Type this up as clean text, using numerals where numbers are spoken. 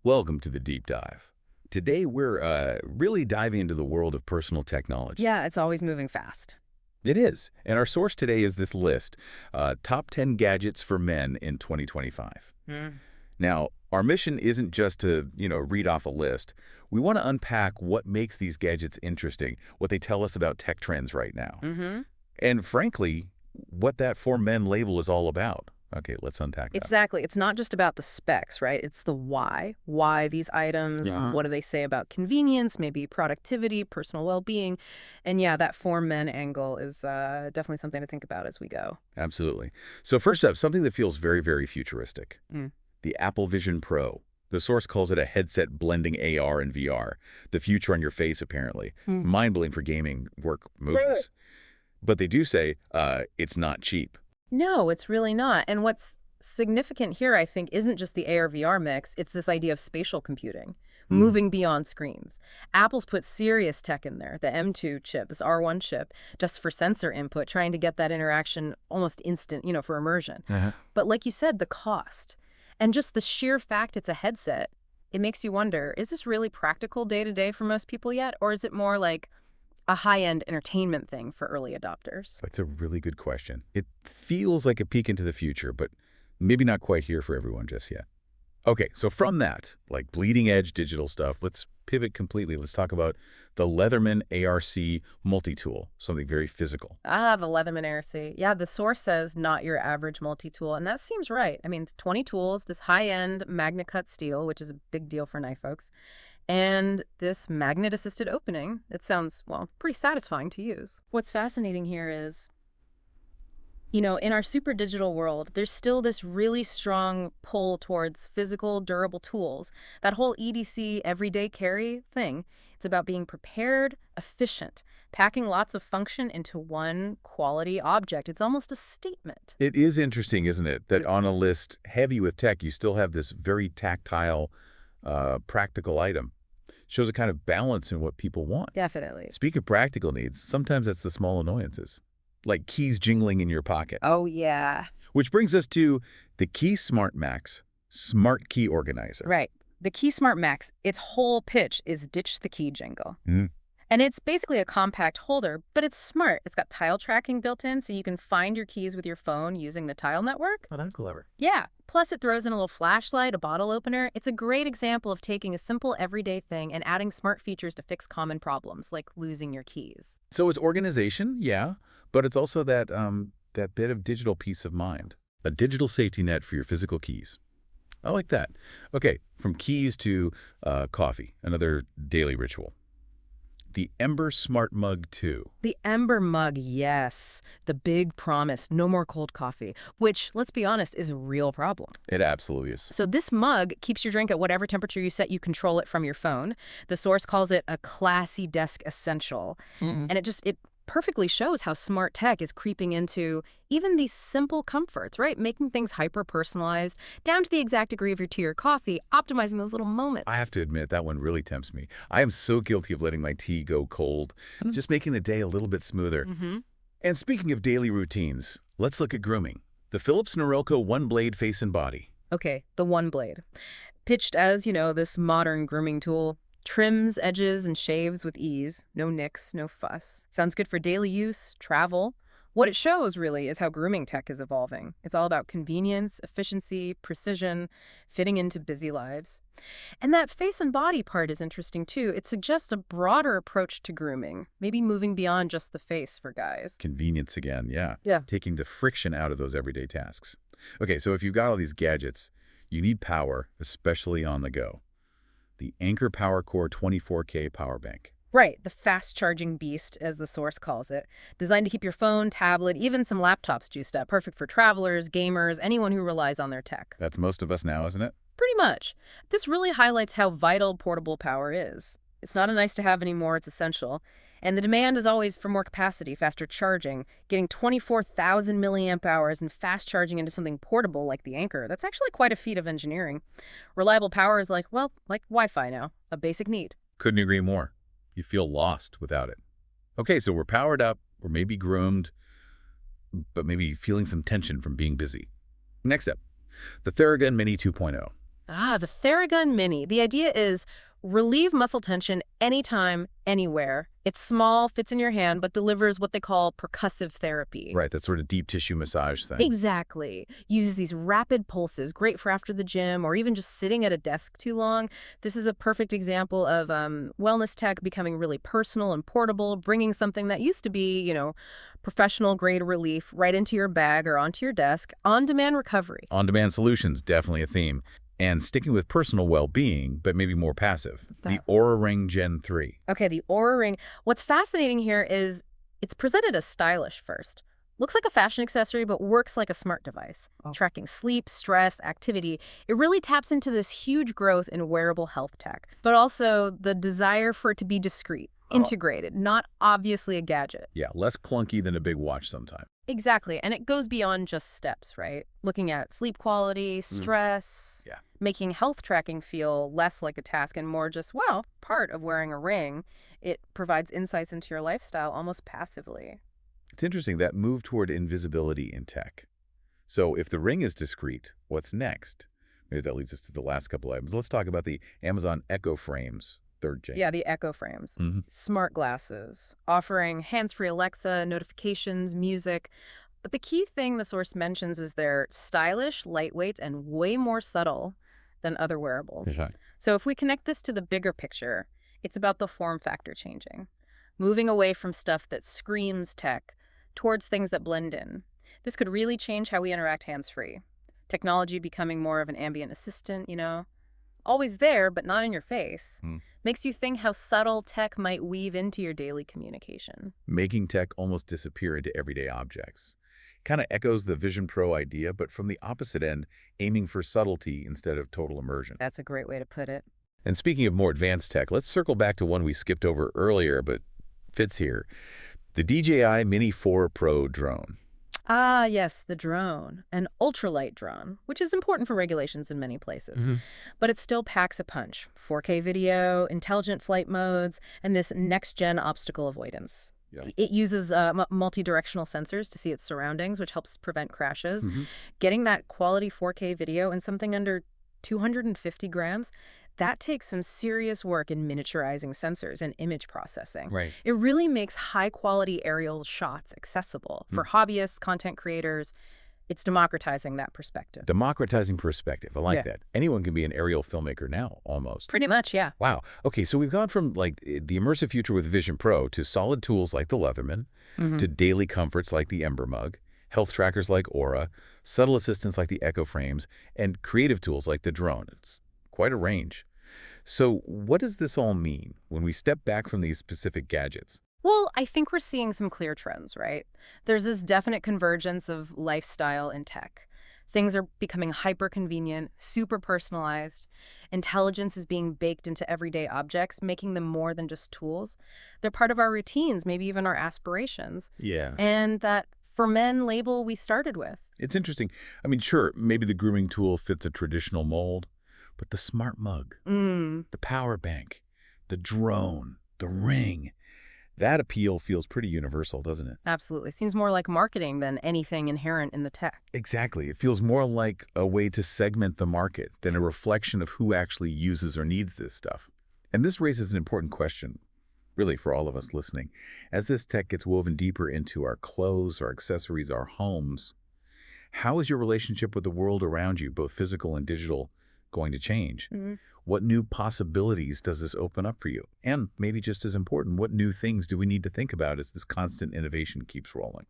Welcome to the deep dive. Today we're really diving into the world of personal technology. Yeah, it's always moving fast. It is, and our source today is this list, top 10 gadgets for men in 2025. Mm. Now, our mission isn't just to, read off a list. We want to unpack what makes these gadgets interesting, what they tell us about tech trends right now, Mm-hmm. and frankly, what that for men label is all about. Okay, let's unpack that. Exactly. It's not just about the specs, right? It's the why. Why these items? Yeah. What do they say about convenience, maybe productivity, personal well-being? And yeah, that for men angle is definitely something to think about as we go. Absolutely. So first up, something that feels very, very futuristic. Mm. The Apple Vision Pro. The source calls it a headset blending AR and VR. The future on your face, apparently. Mm. Mind-blowing for gaming, work, movies. But they do say it's not cheap. No, it's really not. And what's significant here, I think, isn't just the AR/VR mix. It's this idea of spatial computing, moving beyond screens. Apple's put serious tech in there, the M2 chip, this R1 chip, just for sensor input, trying to get that interaction almost instant, for immersion. But like you said, the cost and just the sheer fact it's a headset, it makes you wonder, is this really practical day to day for most people yet? Or is it more like a high-end entertainment thing for early adopters? That's a really good question. It feels like a peek into the future, but maybe not quite here for everyone just yet. Okay, so from that, like bleeding-edge digital stuff, let's pivot completely. Let's talk about the Leatherman ARC multi-tool, something very physical. Ah, the Leatherman ARC. Yeah, the source says not your average multi-tool, and that seems right. I mean, 20 tools, this high-end magnet-cut steel, which is a big deal for knife folks, and this magnet-assisted opening. It sounds, well, pretty satisfying to use. What's fascinating here is, in our super digital world, there's still this really strong pull towards physical, durable tools. That whole EDC, everyday carry thing, it's about being prepared, efficient, packing lots of function into one quality object. It's almost a statement. It is interesting, isn't it, that on a list heavy with tech, you still have this very tactile, practical item. Shows a kind of balance in what people want. Definitely. Speak of practical needs, sometimes that's the small annoyances, like keys jingling in your pocket. Oh, yeah. Which brings us to the Key Smart Max Smart Key Organizer. Right. The Key Smart Max, its whole pitch is ditch the key jingle. Mm. And it's basically a compact holder, but it's smart. It's got tile tracking built in, so you can find your keys with your phone using the tile network. Oh, that's clever. Yeah. Plus, it throws in a little flashlight, a bottle opener. It's a great example of taking a simple everyday thing and adding smart features to fix common problems, like losing your keys. So it's organization, yeah, but it's also that bit of digital peace of mind. A digital safety net for your physical keys. I like that. Okay, from keys to coffee, another daily ritual. The Ember Smart Mug 2. The Ember mug, yes. The big promise, no more cold coffee, which, let's be honest, is a real problem. It absolutely is. So this mug keeps your drink at whatever temperature you set. You control it from your phone. The source calls it a classy desk essential. And it perfectly shows how smart tech is creeping into even these simple comforts, right? Making things hyper-personalized, down to the exact degree of your tea or coffee, optimizing those little moments. I have to admit, that one really tempts me. I am so guilty of letting my tea go cold, just making the day a little bit smoother. And speaking of daily routines, let's look at grooming. The Philips Norelco One Blade Face and Body. Okay, the One Blade. Pitched as, this modern grooming tool. Trims, edges, and shaves with ease. No nicks, no fuss. Sounds good for daily use, travel. What it shows, really, is how grooming tech is evolving. It's all about convenience, efficiency, precision, fitting into busy lives. And that face and body part is interesting, too. It suggests a broader approach to grooming, maybe moving beyond just the face for guys. Convenience again, yeah. Yeah. Taking the friction out of those everyday tasks. Okay, so if you've got all these gadgets, you need power, especially on the go. The Anker PowerCore 24K power bank. Right, the fast-charging beast, as the source calls it. Designed to keep your phone, tablet, even some laptops juiced up. Perfect for travelers, gamers, anyone who relies on their tech. That's most of us now, isn't it? Pretty much. This really highlights how vital portable power is. It's not a nice-to-have anymore, it's essential. And the demand is always for more capacity, faster charging, getting 24,000 milliamp hours and fast charging into something portable like the Anker. That's actually quite a feat of engineering. Reliable power is like Wi-Fi now, a basic need. Couldn't agree more. You feel lost without it. Okay, so we're powered up, we're maybe groomed, but maybe feeling some tension from being busy. Next up, the Theragun Mini 2.0. Ah, the Theragun Mini. The idea is relieve muscle tension anytime, anywhere. It's small, fits in your hand, but delivers what they call percussive therapy. Right, that sort of deep tissue massage thing. Exactly. Uses these rapid pulses, great for after the gym or even just sitting at a desk too long. This is a perfect example of wellness tech becoming really personal and portable, bringing something that used to be, professional grade relief right into your bag or onto your desk. On-demand recovery. On-demand solutions, definitely a theme. And sticking with personal well-being, but maybe more passive. The That- Aura Ring Gen 3. Okay, the Aura Ring. What's fascinating here is it's presented as stylish first. Looks like a fashion accessory, but works like a smart device. Oh. Tracking sleep, stress, activity. It really taps into this huge growth in wearable health tech, but also the desire for it to be discreet, integrated, not obviously a gadget. Yeah, less clunky than a big watch sometime. Exactly, and it goes beyond just steps, right? Looking at sleep quality, stress, Yeah. making health tracking feel less like a task and more just, well, part of wearing a ring. It provides insights into your lifestyle almost passively. It's interesting, that move toward invisibility in tech. So if the ring is discrete, what's next? Maybe that leads us to the last couple items. Let's talk about the Amazon Echo Frames, third gen. Yeah, the Echo frames. Mhm. Smart glasses, offering hands-free Alexa, notifications, music. But the key thing the source mentions is they're stylish, lightweight, and way more subtle than other wearables. Yeah. So if we connect this to the bigger picture, it's about the form factor changing, moving away from stuff that screams tech towards things that blend in. This could really change how we interact hands-free. Technology becoming more of an ambient assistant, always there, but not in your face. Makes you think how subtle tech might weave into your daily communication. Making tech almost disappear into everyday objects. Kind of echoes the Vision Pro idea, but from the opposite end, aiming for subtlety instead of total immersion. That's a great way to put it. And speaking of more advanced tech, let's circle back to one we skipped over earlier, but fits here. The DJI Mini 4 Pro drone. Ah, yes, the drone. An ultralight drone, which is important for regulations in many places. But it still packs a punch. 4K video, intelligent flight modes, and this next-gen obstacle avoidance. Yeah. It uses multi-directional sensors to see its surroundings, which helps prevent crashes. Mhm. Getting that quality 4K video in something under 250 grams, that takes some serious work in miniaturizing sensors and image processing. Right. It really makes high-quality aerial shots accessible for hobbyists, content creators. It's democratizing that perspective. Democratizing perspective. I like Yeah. that. Anyone can be an aerial filmmaker now, almost. Pretty much, yeah. Wow. Okay, so we've gone from the immersive future with Vision Pro to solid tools like the Leatherman, to daily comforts like the Ember Mug, health trackers like Aura, subtle assistants like the Echo Frames, and creative tools like the drone. It's quite a range. So what does this all mean when we step back from these specific gadgets? Well, I think we're seeing some clear trends, right? There's this definite convergence of lifestyle and tech. Things are becoming hyper-convenient, super personalized. Intelligence is being baked into everyday objects, making them more than just tools. They're part of our routines, maybe even our aspirations. Yeah. And that for men label we started with. It's interesting. I mean, sure, maybe the grooming tool fits a traditional mold, but the smart mug, the power bank, the drone, the ring, that appeal feels pretty universal, doesn't it? Absolutely. Seems more like marketing than anything inherent in the tech. Exactly. It feels more like a way to segment the market than a reflection of who actually uses or needs this stuff. And this raises an important question, really, for all of us listening. As this tech gets woven deeper into our clothes, our accessories, our homes, how is your relationship with the world around you, both physical and digital, going to change? What new possibilities does this open up for you? And maybe just as important, what new things do we need to think about as this constant innovation keeps rolling?